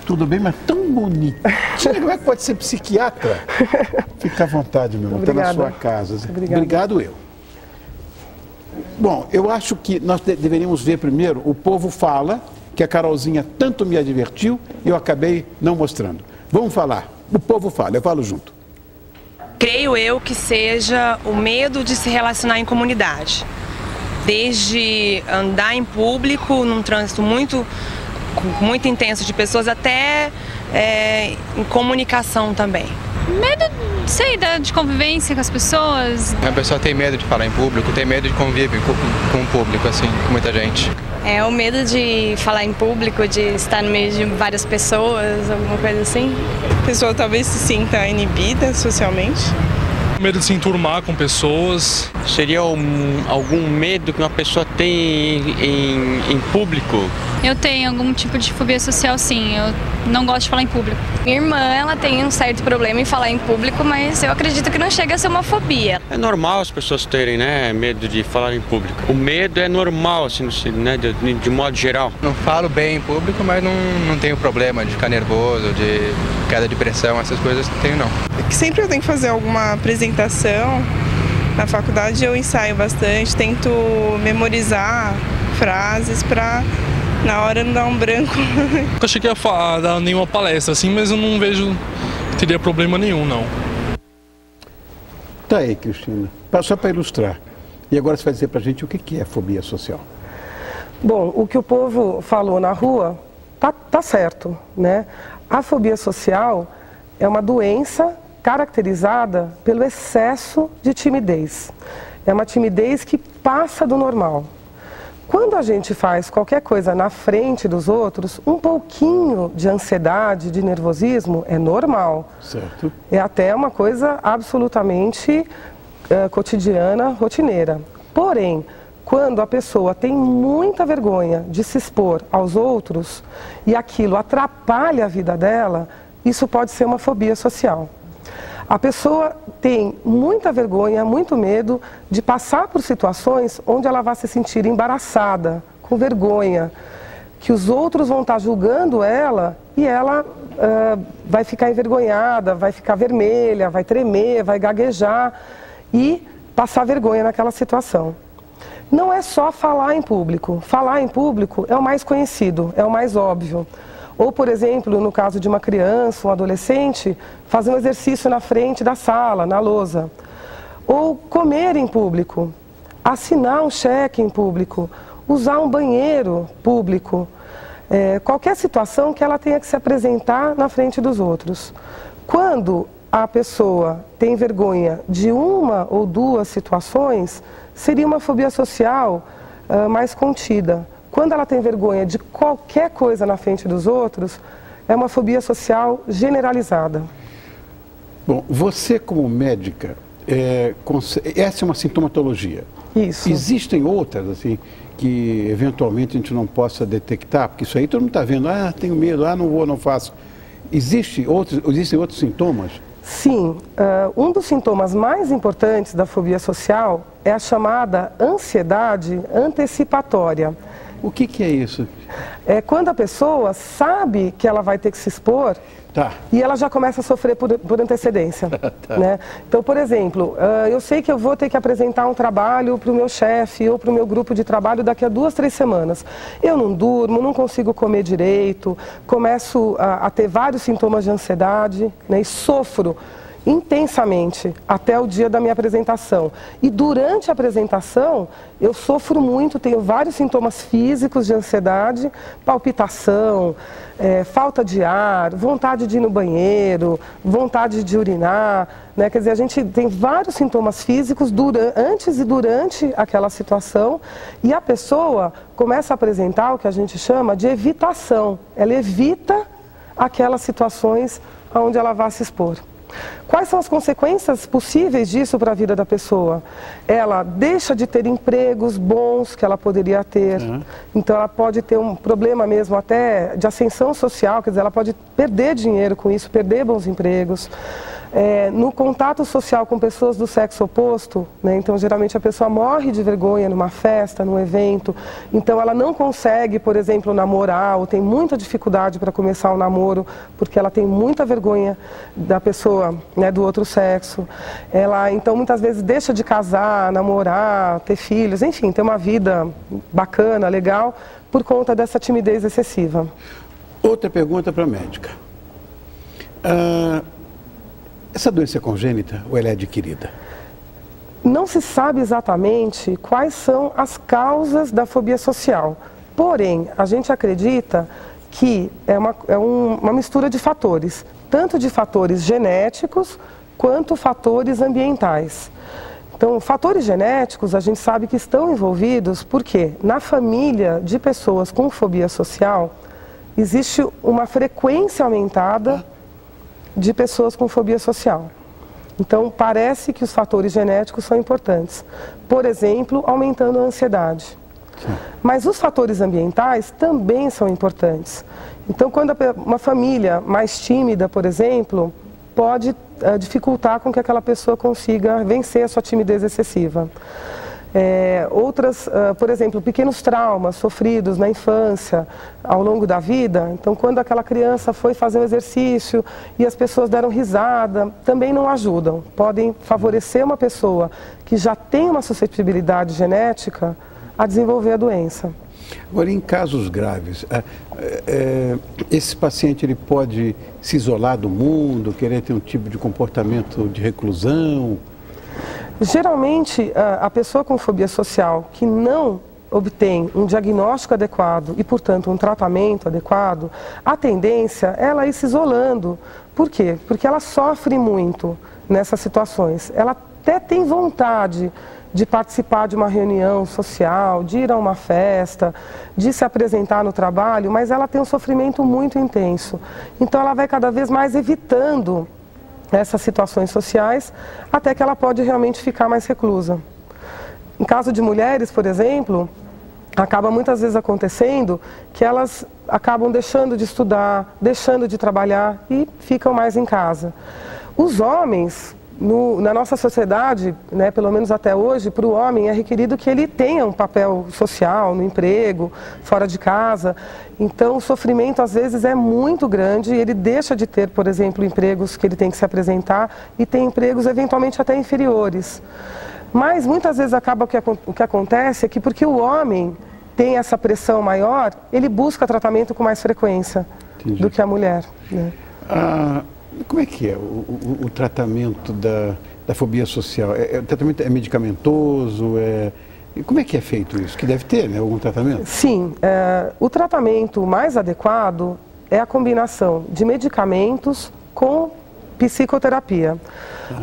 tudo bem, mas tão bonito. Como é que pode ser psiquiatra? Fica à vontade, meu irmão, está na sua casa. Obrigado eu. Bom, eu acho que nós deveríamos ver primeiro, o povo fala, que a Carolzinha tanto me advertiu, e eu acabei não mostrando. Vamos falar, o povo fala, eu falo junto. Creio eu que seja o medo de se relacionar em comunidade. Desde andar em público, num trânsito muito intenso de pessoas, até em comunicação também. Medo, sei, de convivência com as pessoas. A pessoa tem medo de falar em público, tem medo de conviver com o público, assim, com muita gente. É o medo de falar em público, de estar no meio de várias pessoas, alguma coisa assim. A pessoa talvez se sinta inibida socialmente. Medo de se enturmar com pessoas. Seria algum medo que uma pessoa tem em público? Eu tenho algum tipo de fobia social, sim. Eu não gosto de falar em público. Minha irmã, ela tem um certo problema em falar em público, mas eu acredito que não chega a ser uma fobia. É normal as pessoas terem, né, medo de falar em público. O medo é normal, assim, né, de modo geral. Não falo bem em público, mas não tenho problema de ficar nervoso, de queda de pressão, essas coisas não tenho, não. Que sempre eu tenho que fazer alguma apresentação. Na faculdade eu ensaio bastante, tento memorizar frases para na hora não dar um branco. Eu achei que ia dar nenhuma palestra assim, mas eu não vejo que teria problema nenhum, não. Tá aí, Cristina. Só para ilustrar. E agora você vai dizer pra gente o que é fobia social. Bom, o que o povo falou na rua tá certo, né? A fobia social é uma doença caracterizada pelo excesso de timidez. É uma timidez que passa do normal. Quando a gente faz qualquer coisa na frente dos outros, um pouquinho de ansiedade, de nervosismo é normal. Certo. É até uma coisa absolutamente cotidiana, rotineira. Porém, quando a pessoa tem muita vergonha de se expor aos outros e aquilo atrapalha a vida dela, isso pode ser uma fobia social. A pessoa tem muita vergonha, muito medo de passar por situações onde ela vai se sentir embaraçada, com vergonha, que os outros vão estar julgando ela e ela vai ficar envergonhada, vai ficar vermelha, vai tremer, vai gaguejar e passar vergonha naquela situação. Não é só falar em público. Falar em público é o mais conhecido, é o mais óbvio. Ou, por exemplo, no caso de uma criança, um adolescente, fazer um exercício na frente da sala, na lousa. Ou comer em público, assinar um cheque em público, usar um banheiro público. Qualquer situação que ela tenha que se apresentar na frente dos outros. Quando a pessoa tem vergonha de uma ou duas situações, seria uma fobia social mais contida. Quando ela tem vergonha de qualquer coisa na frente dos outros, é uma fobia social generalizada. Bom, você como médica, essa é uma sintomatologia. Isso. Existem outras, assim, que eventualmente a gente não possa detectar? Porque isso aí todo mundo está vendo, tenho medo, não vou, não faço. Existem outros sintomas? Sim, um dos sintomas mais importantes da fobia social é a chamada ansiedade antecipatória. O que é isso? É quando a pessoa sabe que ela vai ter que se expor e ela já começa a sofrer por antecedência. Né? Então, por exemplo, eu sei que eu vou ter que apresentar um trabalho para o meu chefe ou para o meu grupo de trabalho daqui a 2, 3 semanas. Eu não durmo, não consigo comer direito, começo a ter vários sintomas de ansiedade, né, e sofro intensamente até o dia da minha apresentação. E durante a apresentação eu sofro muito, tenho vários sintomas físicos de ansiedade, palpitação, falta de ar, vontade de ir no banheiro, vontade de urinar, né? Quer dizer, a gente tem vários sintomas físicos antes e durante aquela situação e a pessoa começa a apresentar o que a gente chama de evitação. Ela evita aquelas situações onde ela vai se expor. Quais são as consequências possíveis disso para a vida da pessoa? Ela deixa de ter empregos bons que ela poderia ter, então ela pode ter um problema mesmo até de ascensão social, quer dizer, ela pode perder dinheiro com isso, perder bons empregos. No contato social com pessoas do sexo oposto, né, então geralmente a pessoa morre de vergonha numa festa, num evento, então ela não consegue, por exemplo, namorar, ou tem muita dificuldade para começar um namoro, porque ela tem muita vergonha da pessoa, né, do outro sexo. Ela então muitas vezes deixa de casar, namorar, ter filhos, enfim, ter uma vida bacana, legal, por conta dessa timidez excessiva. Outra pergunta para a médica. Essa doença é congênita ou ela é adquirida? Não se sabe exatamente quais são as causas da fobia social. Porém, a gente acredita que é uma mistura de fatores, tanto de fatores genéticos quanto fatores ambientais. Então, fatores genéticos a gente sabe que estão envolvidos porque na família de pessoas com fobia social existe uma frequência aumentada de pessoas com fobia social. Então, parece que os fatores genéticos são importantes. Por exemplo, aumentando a ansiedade. Sim. Mas os fatores ambientais também são importantes. Então, quando uma família mais tímida, por exemplo, pode dificultar com que aquela pessoa consiga vencer a sua timidez excessiva. Por exemplo, pequenos traumas sofridos na infância, ao longo da vida. Então, quando aquela criança foi fazer o exercício e as pessoas deram risada, também não ajudam. Podem favorecer uma pessoa que já tem uma suscetibilidade genética a desenvolver a doença. Agora, em casos graves, esse paciente ele pode se isolar do mundo, querer ter um tipo de comportamento de reclusão? Geralmente, a pessoa com fobia social que não obtém um diagnóstico adequado e, portanto, um tratamento adequado, a tendência é ela ir se isolando. Por quê? Porque ela sofre muito nessas situações. Ela até tem vontade de participar de uma reunião social, de ir a uma festa, de se apresentar no trabalho, mas ela tem um sofrimento muito intenso. Então, ela vai cada vez mais evitando essas situações sociais, até que ela pode realmente ficar mais reclusa. Em caso de mulheres, por exemplo, acaba muitas vezes acontecendo que elas acabam deixando de estudar, deixando de trabalhar e ficam mais em casa. Os homens, na nossa sociedade, né, pelo menos até hoje, para o homem é requerido que ele tenha um papel social, no emprego, fora de casa. Então o sofrimento às vezes é muito grande e ele deixa de ter, por exemplo, empregos que ele tem que se apresentar e tem empregos eventualmente até inferiores. Mas muitas vezes o que acontece é que porque o homem tem essa pressão maior, ele busca tratamento com mais frequência. Entendi. Do que a mulher, né? Como é que é o tratamento da fobia social? O tratamento é medicamentoso? Como é que é feito isso? Que deve ter, né, algum tratamento? Sim, o tratamento mais adequado é a combinação de medicamentos com psicoterapia.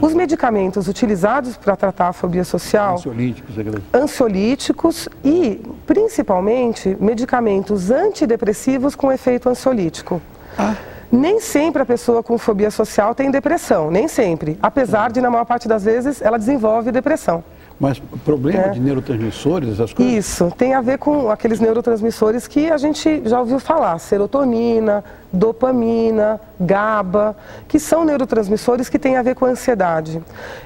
Os medicamentos utilizados para tratar a fobia social, ansiolíticos e, principalmente, medicamentos antidepressivos com efeito ansiolítico. Nem sempre a pessoa com fobia social tem depressão, nem sempre. Apesar de, na maior parte das vezes, ela desenvolve depressão. Mas problema de neurotransmissores, essas coisas? Isso, tem a ver com aqueles neurotransmissores que a gente já ouviu falar, serotonina, dopamina, GABA, que são neurotransmissores que têm a ver com a ansiedade.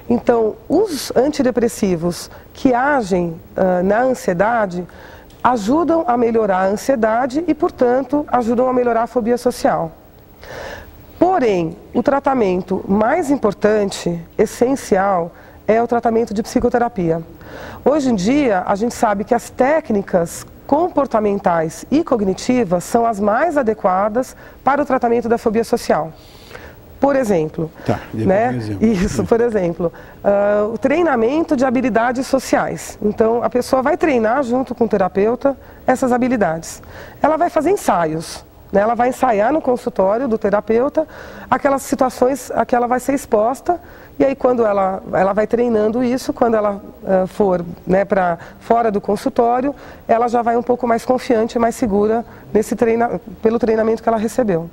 Então, os antidepressivos que agem na ansiedade ajudam a melhorar a ansiedade e, portanto, ajudam a melhorar a fobia social. Porém, o tratamento mais importante, essencial, é o tratamento de psicoterapia. Hoje em dia, a gente sabe que as técnicas comportamentais e cognitivas são as mais adequadas para o tratamento da fobia social. Por exemplo, por exemplo, o treinamento de habilidades sociais. Então, a pessoa vai treinar junto com o terapeuta essas habilidades. Ela vai fazer ensaios. Ela vai ensaiar no consultório do terapeuta aquelas situações a que ela vai ser exposta e aí quando ela vai treinando isso, quando ela for para fora do consultório, ela já vai um pouco mais confiante e mais segura pelo treinamento que ela recebeu.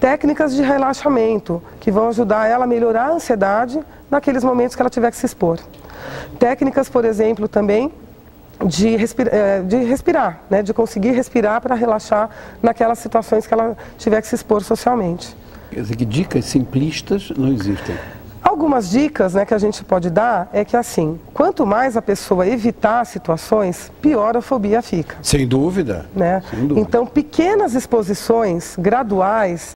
Técnicas de relaxamento que vão ajudar ela a melhorar a ansiedade naqueles momentos que ela tiver que se expor. Técnicas, por exemplo, também de respirar, de conseguir respirar para relaxar naquelas situações que ela tiver que se expor socialmente. Quer dizer que dicas simplistas não existem. Algumas dicas, né, que a gente pode dar é que assim, quanto mais a pessoa evitar situações, pior a fobia fica. Sem dúvida. Né? Sem dúvida. Então, pequenas exposições graduais